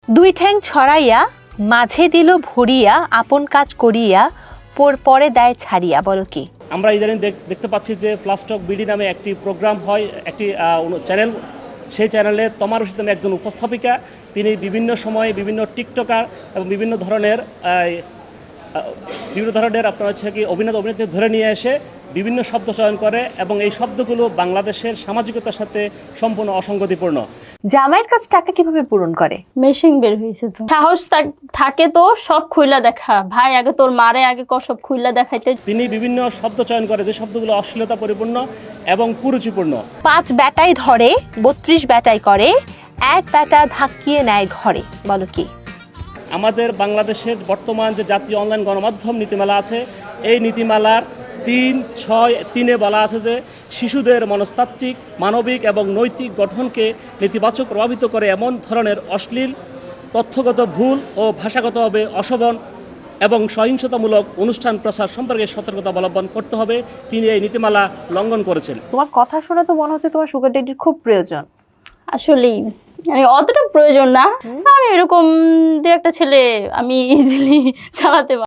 দুই ঠ্যাং ছড়াইয়া মাঝে দিল ভরিয়া আপন কাজ করিয়া পরে দেয় ছাড়িয়া, বলো কি? আমরা ইদানিং দেখতে পাচ্ছি যে প্লাস টক বিডি নামে একটি প্রোগ্রাম হয়, একটি চ্যানেল। সেই চ্যানেলে তমা রশিদ নামে একজন উপস্থাপিকা, তিনি বিভিন্ন সময়ে বিভিন্ন টিকটকার এবং বিভিন্ন ধরনের আপনার হচ্ছে কি অভিনেত্রী ধরে নিয়ে এসে বিভিন্ন শব্দ চয়ন করে এবং এই শব্দগুলো বাংলাদেশের সামাজিকতার সাথে সম্পূর্ণ অসঙ্গতিপূর্ণ। জামাইয়ের কাছে টাকা কিভাবে পূরণ করে? মেশিন বের হয়েছে তো, সাহস থাকে তো সব খুইলা দেখা। ভাই আগে তোর মারে আগে সব খুইলা দেখাইতে। তিনি বিভিন্ন শব্দ চয়ন করে যে শব্দগুলো অশ্লীলতা পরিপূর্ণ এবং কুরুচিপূর্ণ। 5 ব্যাটাই ধরে 32 ব্যাটাই করে, এক ব্যাটা ধাক্কিয়ে নেয় ঘরে, বলো কি? আমাদের বাংলাদেশের বর্তমান যে জাতীয় অনলাইন গণমাধ্যম নীতিমালা আছে, এই নীতিমালার 3.6 বলা আছে যে শিশুদের মনস্তাত্ত্বিক, মানবিক এবং নৈতিক গঠনকে নেতিবাচক প্রভাবিত করে এমন ধরনের অশ্লীল, তথ্যগত ভুল ও ভাষাগতভাবে অশোভন এবং সহিংসতামূলক অনুষ্ঠান প্রচার সম্পর্কে সতর্কতা অবলম্বন করতে হবে। তিনি এই নীতিমালা লঙ্ঘন করেছেন। তোমার কথা শুনে তো মনে হচ্ছে তোমার সুগার ড্যাডির খুব প্রয়োজন। আসলেই অতটা প্রয়োজন না, আমি এরকম দু একটা ছেলে আমি ইজিলি চালাতে পারি।